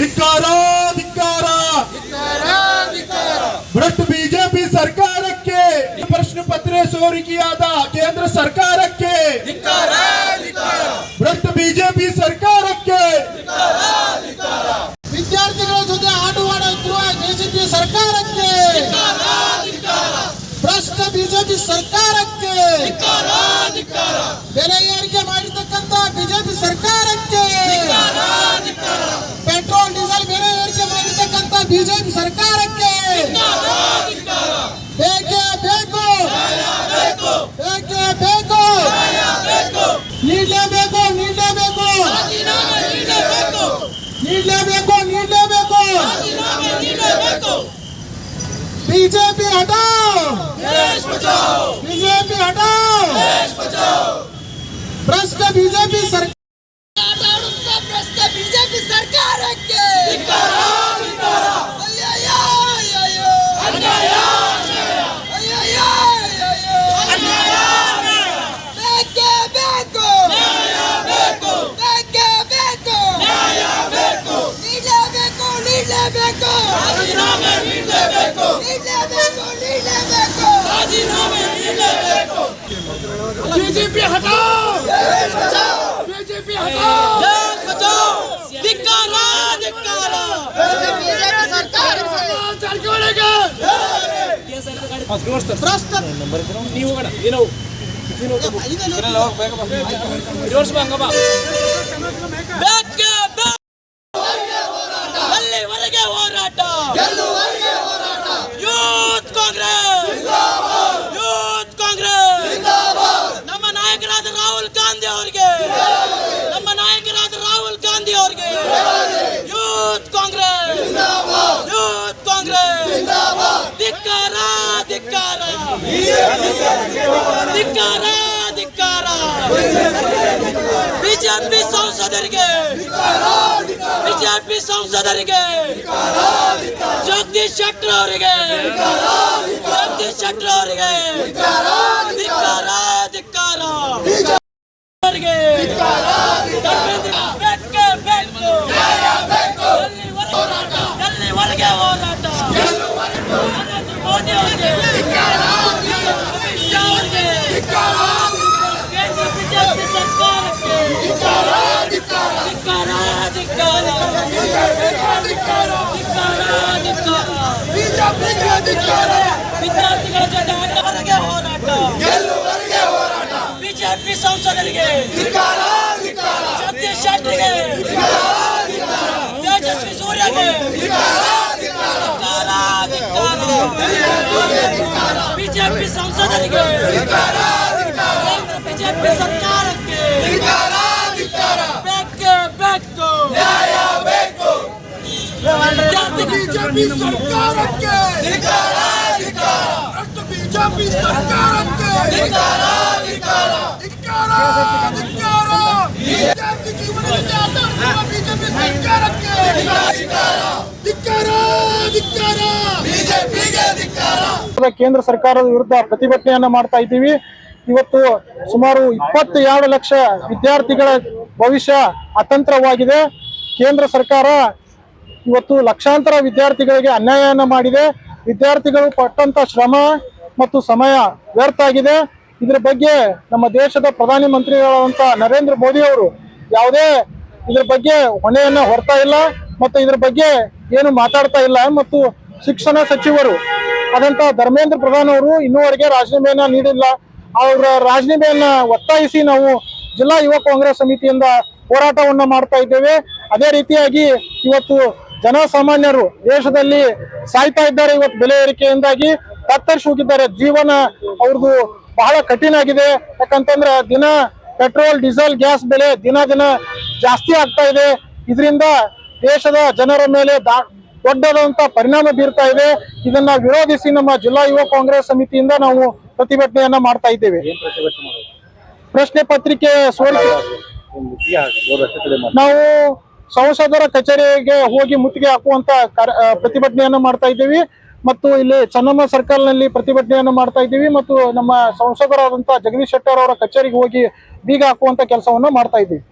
ಧಿಕ್ಕಾರ ಧಿಕ್ಕಾರ ಭ್ರಷ್ಟ ಬಿಜೆಪಿ ಸರ್ಕಾರಕ್ಕೆ, ಪ್ರಶ್ನೆ ಪತ್ರ ಸೋರಿಕೆಯಾದ ಕೇಂದ್ರ ಸರ್ಕಾರಕ್ಕೆ, ಭ್ರಷ್ಟ ಬಿಜೆಪಿ ಸರ್ಕಾರಕ್ಕೆ, ವಿದ್ಯಾರ್ಥಿಗಳ ಜೊತೆ ಆಟವಾಡುತ್ತಿರುವ ಬಿಜೆಪಿ ಸರ್ಕಾರಕ್ಕೆ, ಭ್ರಷ್ಟ ಬಿಜೆಪಿ ಸರ್ಕಾರಕ್ಕೆ, ಬೆಲೆ ಏರಿಕೆ ಮಾಡಿರ್ತಕ್ಕಂಥ ಬಿಜೆಪಿ ಸರ್ಕಾರಕ್ಕೆ, ಪೆಟ್ರೋಲ್ ಡೀಸೆಲ್ ಬೆಲೆ ಏರಿಕೆ ಮಾಡಿರ್ತಕ್ಕಂಥ ಬಿಜೆಪಿ ಸರ್ಕಾರಕ್ಕೆ ಬೇಕೇ ಬೇಕು, ಬೇಕೇ ಬೇಕು, ನೀಡಲೇಬೇಕು, ನೀಡಲೇಬೇಕು, ನೀಡಲೇಬೇಕು, ನೀಡಲೇಬೇಕು. बीजेपी हटाओ, बीजेपी हटाओ, भ्रष्ट बीजेपी सरकार, भ्रष्ट बीजेपी सरकारಕ್ಕೆ बीजेपी हटाओ, बीजेपी हटाओ, देश बचाओ, धिक्कार धिक्कार, बीजेपी सरकार सरकारಕ್ಕೆ ಭ್ರಷ್ಟ ನೀವು ಹೋಗಣ ಏನು ನೀನು ರಿವರ್ಸ್ ಬಂಗ ಬಾ ಬ್ಯಾಕ್ ಅಲ್ಲಿವರೆಗೆ ಹೋರಾಟ, ಗೆಲ್ಲುವರೆಗೆ ಹೋರಾಟ, ಯೂತ್ ಕಾಂಗ್ರೆಸ್ ಜಿಂದಾಬಾದ್, ಯೂತ್ ಕಾಂಗ್ರೆಸ್ ಜಿಂದಾಬಾದ್, ನಮ್ಮ ನಾಯಕರಾದ ರಾಹುಲ್ ಗಾಂಧಿ ಅವರಿಗೆ, ನಮ್ಮ ನಾಯಕರಾದ ರಾಹುಲ್ ಗಾಂಧಿ ಅವರಿಗೆ, ಯೂತ್ ಕಾಂಗ್ರೆಸ್ ಜಿಂದಾಬಾದ್, ಯೂತ್ ಕಾಂಗ್ರೆಸ್ ಜಿಂದಾಬಾದ್, ಧಿಕ್ಕಾರ ಧಿಕ್ಕಾರ, ಧಿಕ್ಕಾರ ಧಿಕ್ಕಾರ, ಬಿಜೆಪಿ ಸಂಸದರಿಗೆ, ಬಿಜೆಪಿ ಸಂಸದರಿಗೆ, ಜಗದೀಶ್ ಶೆಟ್ಟರ್ ಅವರಿಗೆ, ಜಗದೀಶ್ ಶೆಟ್ಟರ್ ಅವರಿಗೆ ಧಿಕ್ಕಾರ ಧಿಕ್ಕಾರ, ಅವರಿಗೆ ಬೇಕೇ ಬೇಕು, ಎಲ್ಲಿವರೆಗೆ ಹೋರಾಟ, ನರೇಂದ್ರ ಮೋದಿ ಅವರಿಗೆ, ಅಮಿತ್ ಶಾ ಅವರಿಗೆ, ಕೇಂದ್ರ ಬಿಜೆಪಿ ಸರ್ಕಾರಕ್ಕೆ ಧಿಕ್ಕಾರ ಧಿಕ್ಕಾರ, ಧಿಕ್ಕಾರ ಧಿಕ್ಕಾರ, ವಿದ್ಯಾರ್ಥಿಗಳ ಜೊತೆ ಆಟವರೆಗೆ ಹೋರಾಟ, ಗೆಲ್ಲುವರೆಗೆ ಹೋರಾಟ, ಬಿಜೆಪಿ ಸಂಸದರಿಗೆ, ಜಗದೀಶ್ ಶೆಟ್ಟರ್ಗೆ, ತೇಜಸ್ವಿ ಸೂರ್ಯಗೆ, ಬಿಜೆಪಿ ಸಂಸದರಿಗೆ, ಬಿಜೆಪಿ ಸರ್ಕಾರಕ್ಕೆ ಬೇಕೇ ಬೇಕು, ನ್ಯಾಯ ಬೇಕು, ಬಿಜೆಪಿ ಸರ್ಕಾರಕ್ಕೆ, ಬಿಜೆಪಿ ಸರ್ಕಾರಕ್ಕೆ ವಿದ್ಯಾರ್ಥಿ ಜೀವನದಲ್ಲಿ ಆಟಾಡುವ ಬಿಜೆಪಿ ಸರ್ಕಾರಕ್ಕೆ ಕೇಂದ್ರ ಸರ್ಕಾರದ ವಿರುದ್ಧ ಪ್ರತಿಭಟನೆಯನ್ನ ಮಾಡ್ತಾ ಇದ್ದೀವಿ. ಇವತ್ತು ಸುಮಾರು 22 ಲಕ್ಷ ವಿದ್ಯಾರ್ಥಿಗಳ ಭವಿಷ್ಯ ಅತಂತ್ರವಾಗಿದೆ. ಕೇಂದ್ರ ಸರ್ಕಾರ ಇವತ್ತು ಲಕ್ಷಾಂತರ ವಿದ್ಯಾರ್ಥಿಗಳಿಗೆ ಅನ್ಯಾಯವನ್ನು ಮಾಡಿದೆ. ವಿದ್ಯಾರ್ಥಿಗಳು ಪಟ್ಟಂತ ಶ್ರಮ ಮತ್ತು ಸಮಯ ವ್ಯರ್ಥ ಆಗಿದೆ. ಇದರ ಬಗ್ಗೆ ನಮ್ಮ ದೇಶದ ಪ್ರಧಾನಿ ಮಂತ್ರಿಗಳಾದಂಥ ನರೇಂದ್ರ ಮೋದಿ ಅವರು ಯಾವುದೇ ಇದರ ಬಗ್ಗೆ ಹೊಣೆಯನ್ನ ಹೊರ್ತಾ ಇಲ್ಲ ಮತ್ತು ಇದರ ಬಗ್ಗೆ ಏನು ಮಾತಾಡ್ತಾ ಇಲ್ಲ. ಮತ್ತು ಶಿಕ್ಷಣ ಸಚಿವರು ಆದಂತ ಧರ್ಮೇಂದ್ರ ಪ್ರಧಾನ್ ಅವರು ಇನ್ನೂವರೆಗೆ ರಾಜೀನಾಮೆಯನ್ನ ನೀಡಿಲ್ಲ. ಅವರ ರಾಜೀನಾಮೆಯನ್ನ ಒತ್ತಾಯಿಸಿ ನಾವು ಜಿಲ್ಲಾ ಯುವ ಕಾಂಗ್ರೆಸ್ ಸಮಿತಿಯಿಂದ ಹೋರಾಟವನ್ನ ಮಾಡ್ತಾ ಇದ್ದೇವೆ. ಅದೇ ರೀತಿಯಾಗಿ ಇವತ್ತು ಜನಸಾಮಾನ್ಯರು ದೇಶದಲ್ಲಿ ಸಾಯ್ತಾ ಇದ್ದಾರೆ. ಇವತ್ತು ಬೆಲೆ ಏರಿಕೆಯಿಂದಾಗಿ ತತ್ತರಿಸಿ ಹೋಗಿದ್ದಾರೆ. ಜೀವನ ಅವ್ರದ್ದು ಬಹಳ ಕಠಿಣ ಆಗಿದೆ. ಯಾಕಂತಂದ್ರೆ ದಿನ ಪೆಟ್ರೋಲ್ ಡೀಸೆಲ್ ಗ್ಯಾಸ್ ಬೆಲೆ ದಿನ ದಿನ ಜಾಸ್ತಿ ಆಗ್ತಾ ಇದೆ. ಇದರಿಂದ ದೇಶದ ಜನರ ಮೇಲೆ ದೊಡ್ಡದಾದಂತ ಪರಿಣಾಮ ಬೀರ್ತಾ ಇದೆ. ಇದನ್ನ ವಿರೋಧಿಸಿ ನಮ್ಮ ಜಿಲ್ಲಾ ಯುವ ಕಾಂಗ್ರೆಸ್ ಸಮಿತಿಯಿಂದ ನಾವು ಪ್ರತಿಭಟನೆಯನ್ನ ಮಾಡ್ತಾ ಇದ್ದೇವೆ. ಪ್ರಶ್ನೆ ಪತ್ರಿಕೆ ಸೋರಿಕೆ ನಾವು ಸಂಸದರ ಕಚೇರಿಗೆ ಹೋಗಿ ಮುತ್ತಿಗೆ ಹಾಕುವಂತ ಪ್ರತಿಭಟನೆಯನ್ನ ಮಾಡ್ತಾ ಇದ್ದೀವಿ. ಮತ್ತು ಇಲ್ಲಿ ಚೆನ್ನಮ್ಮ ಸರ್ಕಲ್ ನಲ್ಲಿ ಪ್ರತಿಭಟನೆಯನ್ನು ಮಾಡ್ತಾ ಇದ್ದೀವಿ. ಮತ್ತು ನಮ್ಮ ಸಂಸದರಾದಂತಹ ಜಗದೀಶ್ ಶೆಟ್ಟರ್ ಅವರ ಕಚೇರಿಗೆ ಹೋಗಿ ಬೀಗ ಹಾಕುವಂತ ಕೆಲಸವನ್ನ ಮಾಡ್ತಾ ಇದ್ದೀವಿ.